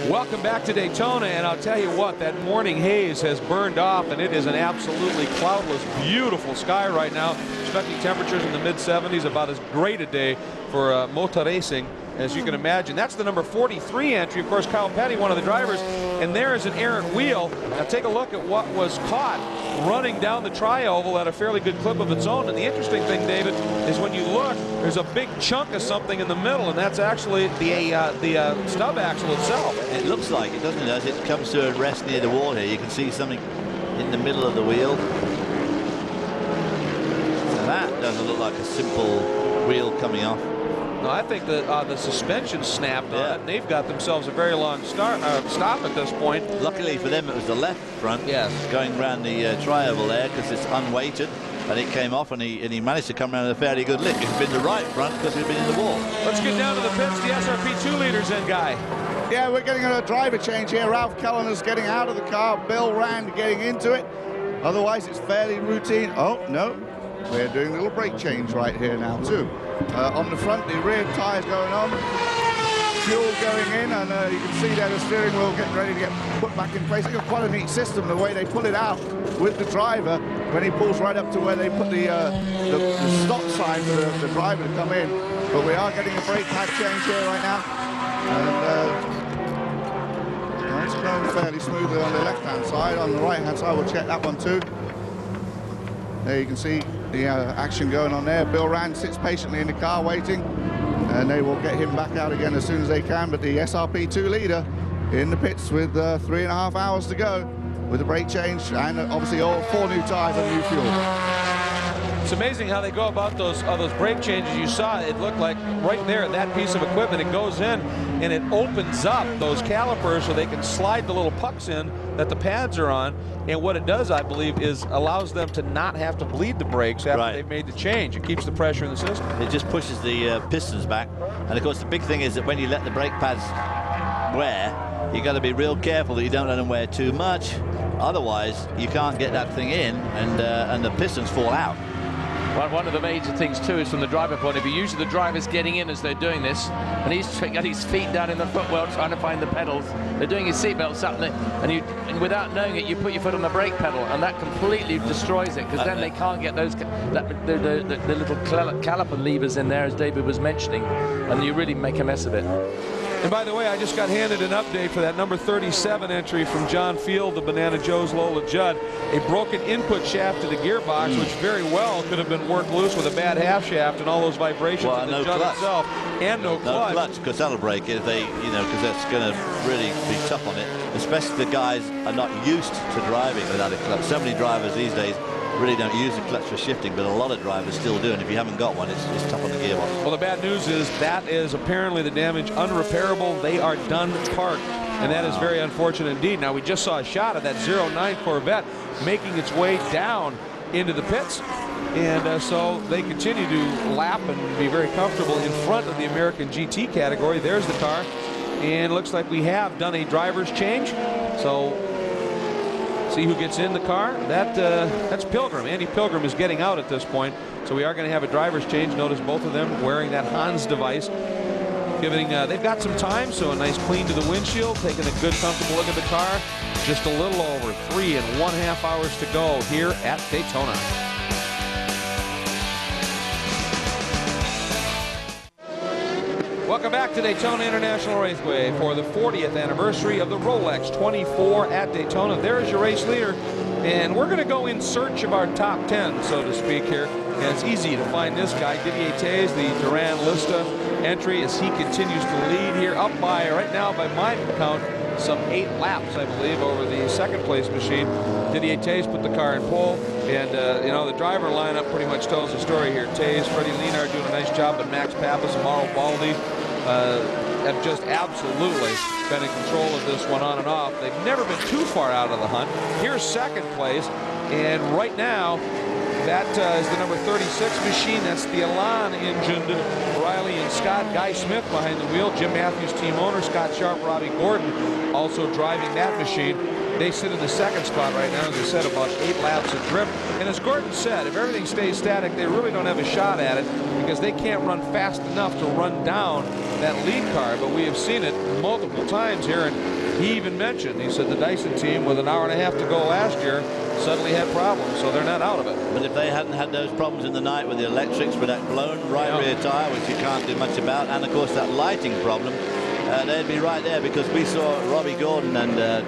Welcome back to Daytona, and I'll tell you what, that morning haze has burned off, and it is an absolutely cloudless, beautiful sky right now. Expecting temperatures in the mid-70s, about as great a day for motor racing as you can imagine. That's the number 43 entry. Of course, Kyle Petty, one of the drivers, and there is an errant wheel. Now take a look at what was caught running down the tri-oval at a fairly good clip of its own. And the interesting thing, David, is when you look, there's a big chunk of something in the middle, and that's actually the stub axle itself. It looks like it, doesn't it? As it comes to a rest near the wall here, you can see something in the middle of the wheel. So that doesn't look like a simple wheel coming off. No, I think the suspension snapped on it, and they've got themselves a very long stop at this point. Luckily for them, it was the left front, going around the tri-oval there, because it's unweighted, and it came off, and he managed to come around with a fairly good lick. It had been the right front because he'd been in the wall. Let's get down to the pits. The SRP 2 leaders in, Guy. Yeah, we're getting a driver change here. Ralph Kellner's getting out of the car. Bill Rand getting into it. Otherwise, it's fairly routine. Oh, no. We're doing a little brake change right here now, too. On the front, the rear tyres going on. Fuel going in, and you can see there the steering wheel getting ready to get put back in place. It's got quite a neat system, the way they pull it out with the driver when he pulls right up to where they put the stop sign for the driver to come in. But we are getting a brake pad change here right now. And it's going fairly smoothly on the left-hand side. On the right-hand side, we'll check that one too. There you can see the action going on there. Bill Rand sits patiently in the car waiting, and they will get him back out again as soon as they can. But the SRP2 leader in the pits with 3.5 hours to go with the brake change, and obviously all 4 new tyres and new fuel. It's amazing how they go about those brake changes. You saw it looked like right there, that piece of equipment, it goes in and it opens up those calipers so they can slide the little pucks in that the pads are on. And what it does, I believe, is allows them to not have to bleed the brakes after they've made the change. It keeps the pressure in the system. It just pushes the pistons back. And of course, the big thing is that when you let the brake pads wear, you got to be real careful that you don't let them wear too much. Otherwise, you can't get that thing in, and the pistons fall out. Well, one of the major things too is from the driver point of view. Usually the driver's getting in as they're doing this, and he's got his feet down in the footwell trying to find the pedals. They're doing his seatbelts up, and without knowing it, you put your foot on the brake pedal, and that completely destroys it, because then they can't get those the little caliper levers in there, as David was mentioning, and you really make a mess of it. And by the way, I just got handed an update for that number 37 entry from John Field, the Banana Joe's Lola Judd. A broken input shaft to the gearbox, which very well could have been worked loose with a bad half shaft and all those vibrations of the Judd itself, and no clutch. No clutch, because that'll break it if they, because that's going to really be tough on it, especially if the guys are not used to driving without a clutch. So many drivers these days really don't use the clutch for shifting, but a lot of drivers still do, and if you haven't got one, it's tough on the gearbox. Well, the bad news is that is apparently the damage unrepairable. They are done parked, and that is very unfortunate indeed. Now, we just saw a shot of that 09 Corvette making its way down into the pits, and so they continue to lap and be very comfortable in front of the American GT category. There's the car, and it looks like we have done a driver's change. So see who gets in the car. That's Pilgrim. Andy Pilgrim is getting out at this point. So we are going to have a driver's change. Notice both of them wearing that Hans device. They've got some time, so a nice clean to the windshield, taking a good, comfortable look at the car. Just a little over 3.5 hours to go here at Daytona. Welcome back to Daytona International Raceway for the 40th anniversary of the Rolex 24 at Daytona. There's your race leader, and we're going to go in search of our top 10, so to speak here. And it's easy to find this guy, Didier Taze, the Duran Lista entry, as he continues to lead here, up by, right now by my count, some 8 laps, I believe, over the second place machine. Didier Taze put the car in pole, and the driver lineup pretty much tells the story here. Taze, Freddie Lienard doing a nice job, but Max Pappas and Mauro Baldi have just absolutely been in control of this one on and off. They've never been too far out of the hunt. Here's second place, and right now, that is the number 36 machine. That's the Elan engined Riley and Scott. Guy Smith behind the wheel. Jim Matthews, team owner. Scott Sharp, Robbie Gordon also driving that machine. They sit in the second spot right now, as I said, about 8 laps of grip. And as Gordon said, if everything stays static, they really don't have a shot at it because they can't run fast enough to run down that lead car. But we have seen it multiple times here, and he even mentioned, he said the Dyson team with an hour and a half to go last year suddenly had problems, so they're not out of it. But if they hadn't had those problems in the night with the electrics, with that blown right rear tire, which you can't do much about, and of course that lighting problem, they'd be right there, because we saw Robbie Gordon and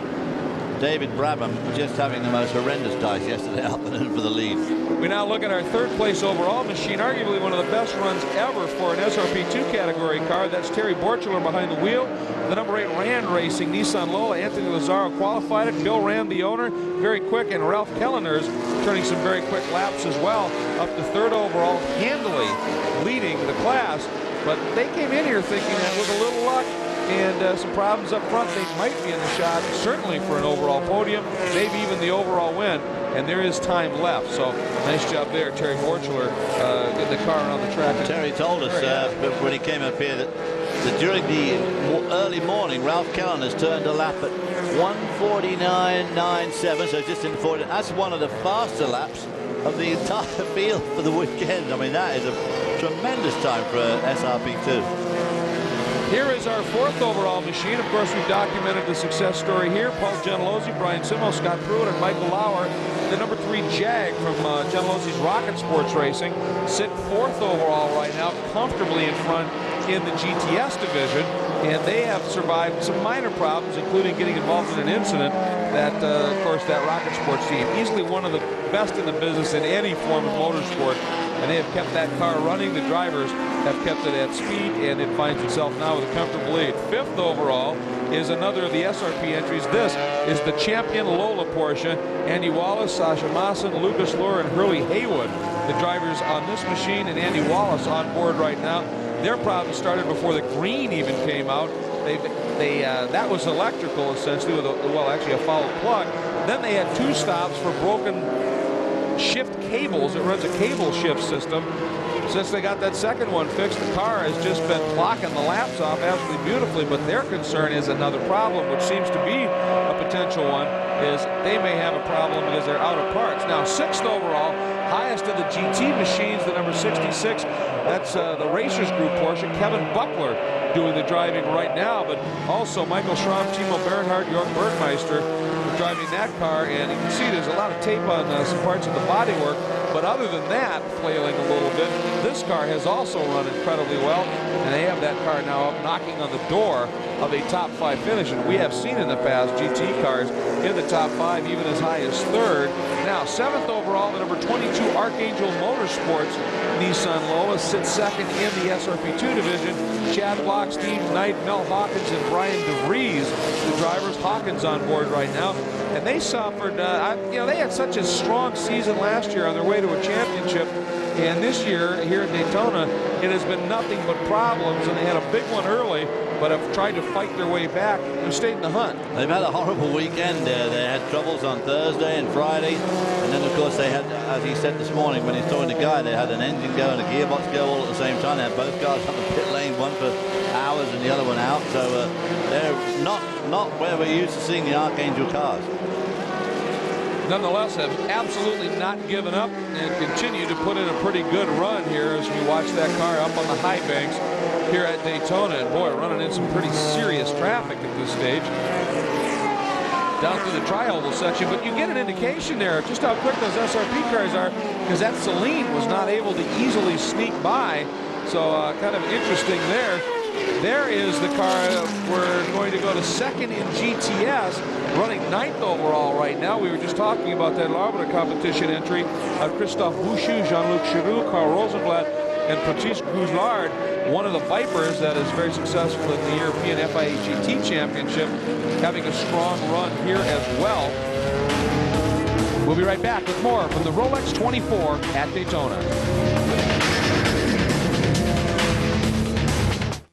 David Brabham just having the most horrendous dice yesterday afternoon for the lead. We now look at our third place overall machine, arguably one of the best runs ever for an SRP2 category car. That's Terry Borchler behind the wheel. The number 8 Rand Racing Nissan Lola. Anthony Lazaro qualified it. Bill Rand, the owner, very quick, and Ralph Kellener's turning some very quick laps as well, up to third overall, handily leading the class. But they came in here thinking that with a little luck and some problems up front, they might be in the shot, certainly for an overall podium, maybe even the overall win. And there is time left, so nice job there, Terry Borchler, getting the car around the track. Terry told us when he came up here that during the early morning, Ralph Kellener has turned a lap at 1:49.97, so just in 40. That's one of the faster laps of the entire field for the weekend. I mean, that is a tremendous time for SRP2. Here is our fourth overall machine. Of course, we've documented the success story here. Paul Gentilozzi, Brian Simo, Scott Pruitt, and Michael Lauer. The number 3 Jag from Gentilozzi's Rocket Sports Racing sit fourth overall right now, comfortably in front in the GTS division. And they have survived some minor problems, including getting involved in an incident that, of course, that Rocket Sports team, easily one of the best in the business in any form of motorsport. And they have kept that car running. The drivers have kept it at speed, and it finds itself now with a comfortable lead. Fifth overall is another of the SRP entries. This is the champion Lola Porsche. Andy Wallace, Sasha Maassen, Lucas Luhr, and Hurley Haywood, the drivers on this machine, and Andy Wallace on board right now. Their problem started before the green even came out. That was electrical, essentially, with actually a foul plug. Then they had 2 stops for broken shift cables. It runs a cable shift system. Since they got that second one fixed, the car has just been clocking the laps off absolutely beautifully, but their concern is another problem, which seems to be a potential one, is they may have a problem because they're out of parts. Now, 6th overall, highest of the GT machines, the number 66, that's the Racers Group Porsche, Kevin Buckler doing the driving right now, but also Michael Schramm, Timo Bernhardt, Jörg Bergmeister driving that car, and you can see there's a lot of tape on some parts of the bodywork, but other than that, flailing a little bit, this car has also run incredibly well, and they have that car now up knocking on the door of a top 5 finish, and we have seen in the past GT cars in the top 5, even as high as 3rd. Now, 7th overall, the number 22 Archangel Motorsports Nissan Lola sits 2nd in the SRP2 division. Chad Block, Steve Knight, Mel Hawkins, and Brian DeVries, the drivers. Hawkins on board right now. And they suffered, they had such a strong season last year on their way to a championship. And this year, here at Daytona, it has been nothing but problems. And they had a big one early, but have tried to fight their way back. They've stayed in the hunt. They've had a horrible weekend. They had troubles on Thursday and Friday. And then, of course, they had, as he said this morning when he was talking to Guy, they had an engine go and a gearbox go all at the same time. They had both cars on the pit lane, one for hours and the other one out. So they're not where we're used to seeing the Archangel cars. Nonetheless, have absolutely not given up and continue to put in a pretty good run here as we watch that car up on the high banks here at Daytona. And boy, running in some pretty serious traffic at this stage. Down through the tri-oval section, but you get an indication there of just how quick those SRP cars are, because that Celine was not able to easily sneak by. So kind of interesting there. There is the car we're going to go to 2nd in GTS, running 9th overall right now. We were just talking about that L'Arbre competition entry of Christophe Bouchou, Jean-Luc Chiroux, Carl Rosenblatt, and Patrice Gougelard, one of the Vipers that is very successful in the European FIA GT Championship, having a strong run here as well. We'll be right back with more from the Rolex 24 at Daytona.